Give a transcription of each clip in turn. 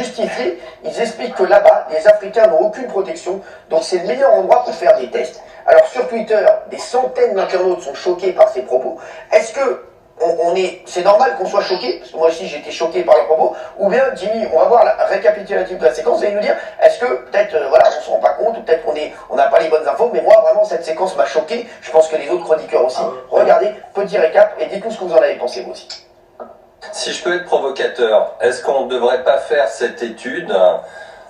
justifier, ils expliquent que là-bas, les Africains n'ont aucune protection, donc c'est le meilleur endroit pour faire des tests. Alors sur Twitter, des centaines d'internautes sont choqués par ces propos. Est-ce que c'est normal qu'on soit choqué, parce que moi aussi j'ai été choqué par les propos, ou bien Jimmy, on va voir la récapitulative de la séquence, vous allez nous dire, est-ce que peut-être, voilà, on se rend pas compte, ou peut-être on n'a pas les bonnes infos, mais moi vraiment cette séquence m'a choqué, je pense que les autres chroniqueurs aussi. Regardez, petit récap, et dites-nous ce que vous en avez pensé vous aussi. Si je peux être provocateur, est-ce qu'on ne devrait pas faire cette étude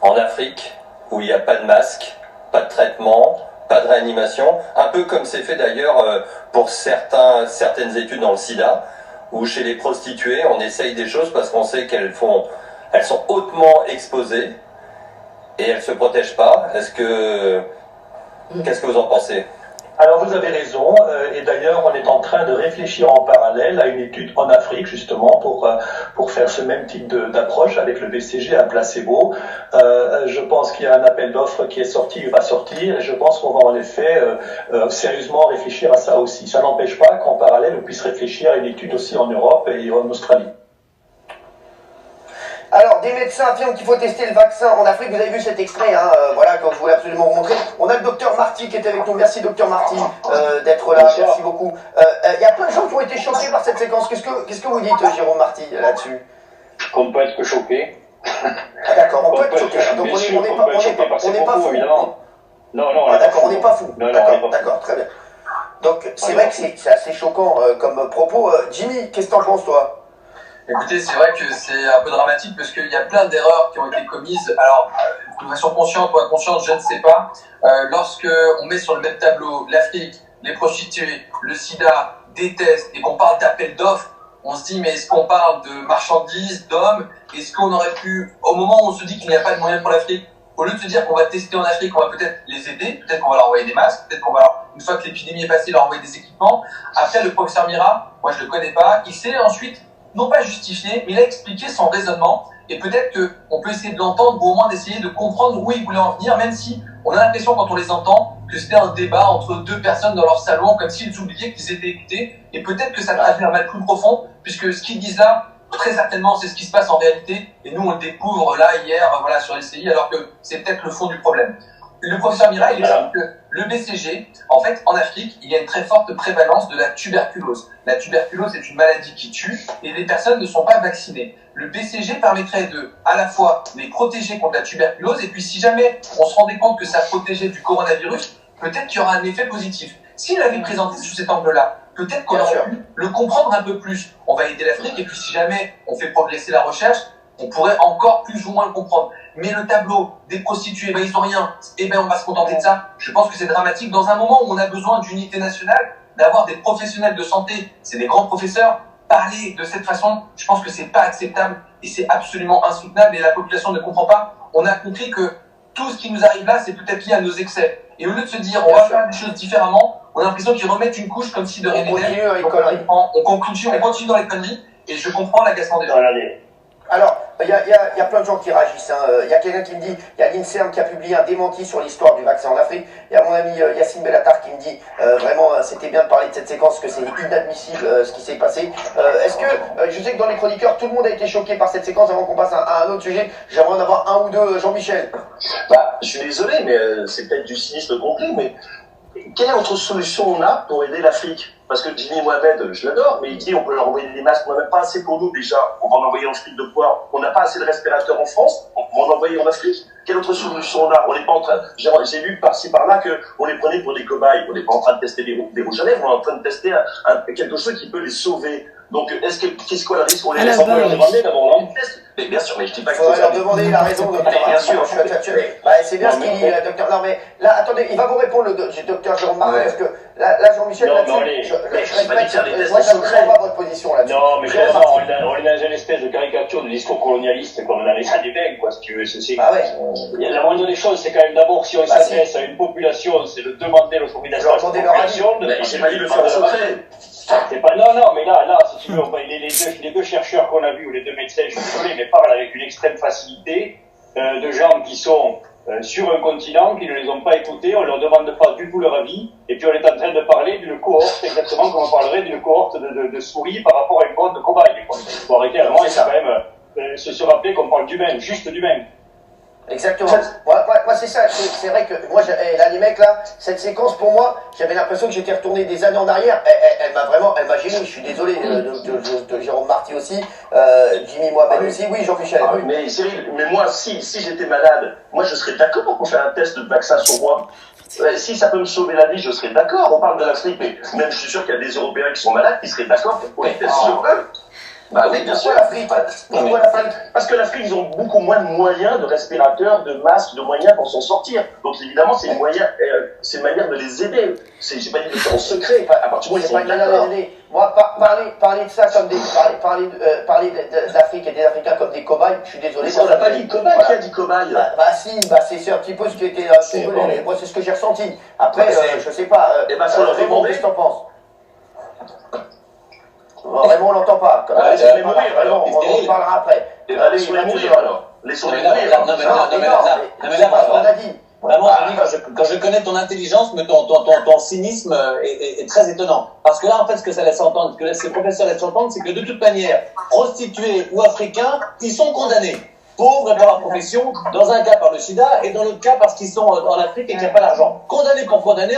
en Afrique, où il n'y a pas de masque, pas de traitement, pas de réanimation, un peu comme c'est fait d'ailleurs pour certaines études dans le sida, où chez les prostituées, on essaye des choses parce qu'on sait elles sont hautement exposées et elles se protègent pas. Qu'est-ce que vous en pensez? Alors vous avez raison, et d'ailleurs on est en train de réfléchir en parallèle à une étude en Afrique justement pour faire ce même type d'approche avec le BCG, un placebo. Je pense qu'il y a un appel d'offres qui est sorti, il va sortir, et je pense qu'on va en effet sérieusement réfléchir à ça aussi. Ça n'empêche pas qu'en parallèle on puisse réfléchir à une étude aussi en Europe et en Australie. Alors, des médecins affirment qu'il faut tester le vaccin en Afrique. Vous avez vu cet extrait, hein, voilà, que je voulais absolument vous montrer. On a le docteur Marty qui est avec nous. Merci, docteur Marty, d'être là. Bonsoir. Merci beaucoup. Il y a plein de gens qui ont été choqués par cette séquence. Qu'est-ce que vous dites, Jérôme Marty, là-dessus? Qu'on peut être que choqué. Ah, d'accord, on peut être choqué. Donc, on n'est pas fou. Non, Ah, d'accord, on n'est pas fou. Non, D'accord, très bien. Donc, c'est vrai que c'est assez choquant comme propos. Jimmy, qu'est-ce que t'en penses, toi? Écoutez, c'est vrai que c'est un peu dramatique parce qu'il y a plein d'erreurs qui ont été commises. Alors, de façon consciente ou inconsciente, je ne sais pas. Lorsque on met sur le même tableau l'Afrique, les prostituées, le sida, des tests et qu'on parle d'appel d'offres, on se dit mais est-ce qu'on parle de marchandises, d'hommes? Est-ce qu'on aurait pu, au moment où on se dit qu'il n'y a pas de moyens pour l'Afrique, au lieu de se dire qu'on va tester en Afrique, on va peut-être les aider, peut-être qu'on va leur envoyer des masques, peut-être qu'on va, une fois que l'épidémie est passée, leur envoyer des équipements. Après, le professeur Mira, moi je le connais pas, il s'est ensuite non pas justifié, mais il a expliqué son raisonnement, et peut-être qu'on peut essayer de l'entendre, ou au moins d'essayer de comprendre où il voulait en venir, même si on a l'impression, quand on les entend, que c'était un débat entre deux personnes dans leur salon, comme s'ils oubliaient qu'ils étaient écoutés, et peut-être que ça traduit un mal plus profond, puisque ce qu'ils disent là, très certainement, c'est ce qui se passe en réalité, et nous on le découvre là, hier, voilà, sur LCI, alors que c'est peut-être le fond du problème. Le professeur Mira, il explique que le BCG, en fait, en Afrique, il y a une très forte prévalence de la tuberculose. La tuberculose est une maladie qui tue et les personnes ne sont pas vaccinées. Le BCG permettrait de, à la fois, les protéger contre la tuberculose et puis si jamais on se rendait compte que ça protégeait du coronavirus, peut-être qu'il y aura un effet positif. S'il l'avait présenté sous cet angle-là, peut-être qu'on aurait pu le comprendre un peu plus. On va aider l'Afrique et puis si jamais on fait progresser la recherche, on pourrait encore plus ou moins le comprendre. Mais le tableau des prostituées, ils ont rien, on va se contenter de ça. Je pense que c'est dramatique dans un moment où on a besoin d'unité nationale, d'avoir des professionnels de santé, c'est des grands professeurs, parler de cette façon, je pense que c'est pas acceptable et c'est absolument insoutenable et la population ne comprend pas. On a compris que tout ce qui nous arrive là, c'est peut-être lié à nos excès. Et au lieu de se dire, on va faire des choses différemment, on a l'impression qu'ils remettent une couche comme si de rien n'était. On continue dans les conneries et je comprends l'agacement des gens. Alors, il y a plein de gens qui réagissent. Il y a quelqu'un qui me dit, il y a l'INSERM qui a publié un démenti sur l'histoire du vaccin en Afrique. Il y a mon ami Yacine Bellatar qui me dit, vraiment, c'était bien de parler de cette séquence, que c'est inadmissible ce qui s'est passé. Est-ce que, je sais que dans les chroniqueurs, tout le monde a été choqué par cette séquence. Avant qu'on passe à un autre sujet, j'aimerais en avoir un ou deux. Jean-Michel. Je suis désolé, mais c'est peut-être du cynisme complet, mais quelle autre solution on a pour aider l'Afrique? Parce que Jimmy Mohamed, je l'adore, mais il dit on peut leur envoyer des masques, on n'a même pas assez pour nous déjà, on va en envoyer en Afrique de quoi? On n'a pas assez de respirateurs en France, on va en envoyer en Afrique. Quelle autre solution on a? On n'est pas en train, j'ai lu par-ci par-là qu'on les prenait pour des cobayes, on n'est pas en train de tester des rouges à lèvres, on est en train de tester quelque chose qui peut les sauver. Donc, qu'est-ce quoi le risque? On les laisse encore leur demander d'abord un test? Mais bien sûr, mais je dis pas que faut leur demander, il a raison, docteur. Bien sûr. C'est bien ce qu'il dit, docteur. Non, mais là, attendez, il va vous répondre, le docteur Jérôme Martin, parce que là, Jean-Michel, je comprends pas votre position là-dessus. Non, mais vraiment, on est dans une espèce de caricature du discours colonialiste, comme dans les années 20, quoi, si tu veux. La moindre des choses, c'est quand même d'abord, si on s'adresse à une population, c'est de demander l'autorisation de la population. J'ai pas dit le faire secret. Non, mais là, si tu veux, les deux chercheurs qu'on a vus, ou les deux médecins, je suis désolé, mais parlent avec une extrême facilité de gens qui sont sur un continent, qui ne les ont pas écoutés, on leur demande pas du tout leur avis, et puis on est en train de parler d'une cohorte, exactement comme on parlerait d'une cohorte de souris par rapport à une cohorte de cobayes. Il faut arrêter à un moment, c'est quand même se rappeler qu'on parle d'humain, juste d'humain. Exactement. Moi c'est ça. C'est vrai que moi, là, les mecs, là, cette séquence, pour moi, j'avais l'impression que j'étais retourné des années en arrière. Elle m'a gêné. Je suis désolé de Jérôme Marty aussi, Jimmy Mohamed aussi. Oui, Jean-Michel. Oui. Mais Cyril, moi, si j'étais malade, moi, je serais d'accord pour qu'on fasse un test de vaccin sur moi. Si ça peut me sauver la vie, je serais d'accord. On parle de l'Afrique, mais même je suis sûr qu'il y a des Européens qui sont malades qui seraient d'accord pour les tests sur eux. Bah oui, bien sûr. Pourquoi l'Afrique ? Parce que l'Afrique, ils ont beaucoup moins de moyens de respirateurs, de masques, de moyens pour s'en sortir. Donc évidemment, c'est une manière de les aider. J'ai pas dit de faire en secret. À partir du moment où ils sont d'accord. Moi, parler de ça comme parler d'Afrique et des Africains comme des cobayes, je suis désolé. Mais on n'a pas dit cobaye. Voilà. Qui a dit cobaye ? C'est un petit peu ce qui était moi, c'est ce que j'ai ressenti. Après, je sais pas. Raymond, qu'est-ce que t'en penses ? Raymond, on l'entend pas. Laissez-les mourir, alors. On parlera après. Laissez-les mourir, alors. Laissez-les mourir. Non, mais là, on a dit. Vraiment, quand je connais ton intelligence, mais ton cynisme est très étonnant. Parce que là, en fait, ce que ça laisse entendre, ce que ces professeurs laissent entendre, c'est que de toute manière, prostitués ou africains, ils sont condamnés. Pauvres par leur profession, dans un cas par le sida et dans l'autre cas parce qu'ils sont en Afrique et qu'il n'y a pas d'argent. Condamnés pour condamner,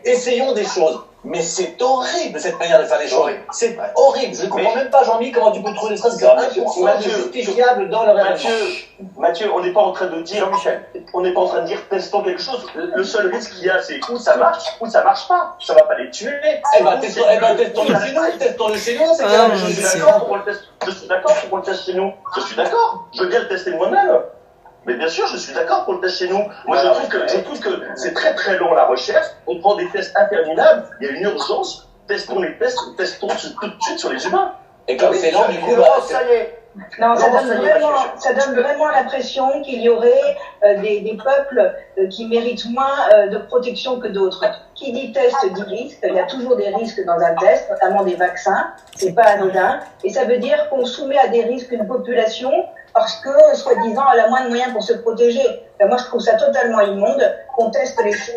essayons des choses. Mais c'est horrible cette manière de faire les choses. C'est horrible. Je ne comprends même pas, Jean-Mi, comment tu peux trouver ça. C'est 1% justifiable dans le réel. Mathieu, on n'est pas en train de dire, on n'est pas en train de dire testons quelque chose. Le seul risque qu'il y a, c'est où ça marche pas. Ça va pas les tuer. Testons-le chez nous. Je suis d'accord pour qu'on le teste chez nous. Je suis d'accord. Je veux bien le tester moi-même. Mais bien sûr, je suis d'accord pour le test chez nous. Moi, je trouve que c'est très très long la recherche. On prend des tests interminables. Il y a une urgence. Testons les tests, testons tout de suite sur les humains. Et comme c'est long, du coup, ça y est. Non, ça donne vraiment l'impression qu'il y aurait des peuples qui méritent moins de protection que d'autres. Qui dit test dit risque. Il y a toujours des risques dans un test, notamment des vaccins. C'est pas anodin. Et ça veut dire qu'on soumet à des risques une population parce que, soi-disant, elle a moins de moyens pour se protéger. Ben, moi, je trouve ça totalement immonde qu'on teste les choses.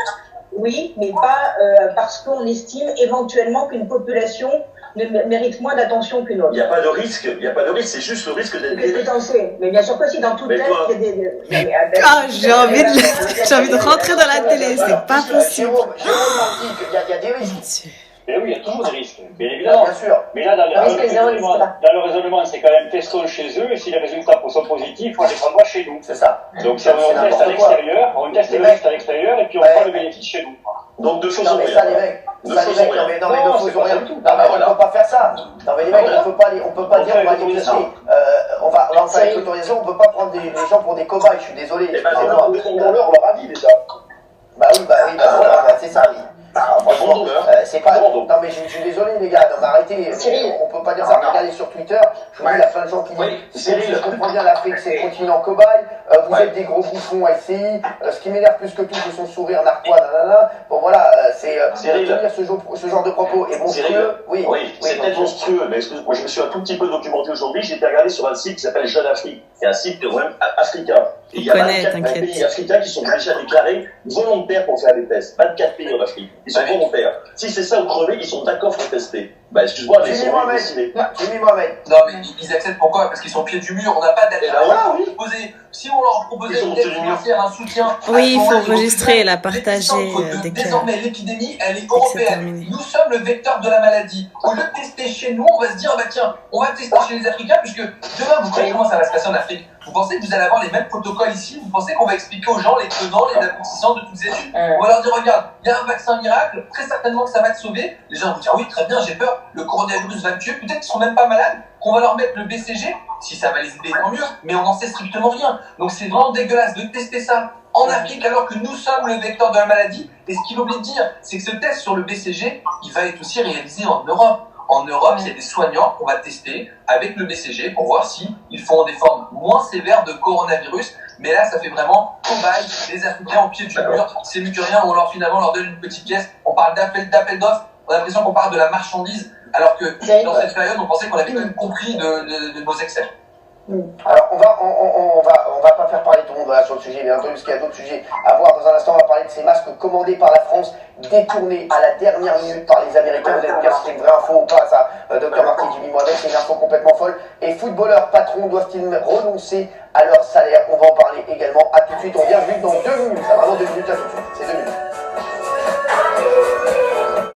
Oui, mais pas parce qu'on estime éventuellement qu'une population mérite moins d'attention qu'une autre. Il n'y a pas de risque, c'est juste le risque d'être guéri. Mais bien sûr que si, dans tout test, il y a des... j'ai envie de rentrer dans la télé, c'est pas possible. Jérôme m'a dit qu'il y a des risques. Mais oui, il y a toujours des risques, bien évidemment. Bien sûr. Mais là, dans le raisonnement, c'est quand même testons chez eux, et si les résultats sont positifs, on les prendra chez nous. C'est ça. Donc ça, on teste à l'extérieur, on teste le risque à l'extérieur, et puis on prend le bénéfice chez nous. Donc deux choses en rien. Non, mais on peut pas faire ça. Non, mais les mecs, on peut pas dire qu'on va les tester. On va en faire avec l'autorisation, on peut pas prendre les gens pour des cobayes, je suis désolé. On leur a dit déjà. Bah oui, c'est ça, oui. Franchement, c'est pas. Non, mais je suis désolé, les gars. Non, mais arrêtez. On peut pas dire ça. Regardez sur Twitter. Je vous dis, il y a plein de gens qui disent. Je comprends bien l'Afrique, c'est le continent cobaye. Vous êtes des gros bouffons LCI. Ce qui m'énerve plus que tout, c'est son sourire narquois. Bon, voilà, c'est tenir ce genre de propos. Et monstrueux. Oui, c'est peut-être monstrueux. Mais moi, je me suis un tout petit peu documenté aujourd'hui. J'ai été regardé sur un site qui s'appelle Jeune Afrique. C'est un site même africain. Et il y a 24 pays africains qui sont déjà déclarés volontaires pour faire des tests. 24 pays en Afrique. Ils sont volontaires. Si c'est ça ou crever, ils sont d'accord pour tester. Bah, excuse-moi, mais Jimmy Mohamed. Non, mais ils acceptent pourquoi ? Parce qu'ils sont au pied du mur. On n'a pas d'alternative à leur proposer. Si on leur proposait une aide financière, un soutien. Oui, il faut enregistrer et la partager. Désormais, l'épidémie, elle est européenne. Nous sommes le vecteur de la maladie. Au lieu de tester chez nous, on va se dire, bah tiens, on va tester chez les Africains, puisque demain, vous savez comment ça va se passer en Afrique. Vous pensez que vous allez avoir les mêmes protocoles ici ? Vous pensez qu'on va expliquer aux gens les tenants, les aboutissants de toutes ces études ? On va leur dire, regarde, il y a un vaccin miracle, très certainement que ça va te sauver. Les gens vont dire, oui, très bien, j'ai peur, le coronavirus va me tuer. Peut-être qu'ils seront même pas malades, qu'on va leur mettre le BCG. Si ça va les aider, tant mieux, mais on n'en sait strictement rien. Donc c'est vraiment dégueulasse de tester ça en Afrique alors que nous sommes le vecteur de la maladie. Et ce qu'il oublie de dire, c'est que ce test sur le BCG, il va être aussi réalisé en Europe. En Europe, il y a des soignants qu'on va tester avec le BCG pour voir s'ils font des formes moins sévères de coronavirus. Mais là, ça fait vraiment cobaye, les Africains au pied du mur. C'est mieux que rien, ou alors finalement on leur donne une petite pièce. On parle d'appel d'offres, on a l'impression qu'on parle de la marchandise, alors que dans cette période, on pensait qu'on avait quand même compris de nos excès. Alors, on va pas faire parler tout le monde voilà, sur le sujet, bien entendu, parce qu'il y a d'autres sujets à voir. Dans un instant, on va parler de ces masques commandés par la France, détournés à la dernière minute par les Américains. Vous allez me dire si c'est une vraie info ou pas, ça, Dr Marty, Jimmy Mohamed, c'est une info complètement folle. Et footballeurs patrons doivent-ils renoncer à leur salaire? On va en parler également. À tout de suite, on vient juste dans 2 minutes. Ça, vraiment 2 minutes, à tout de suite. C'est 2 minutes.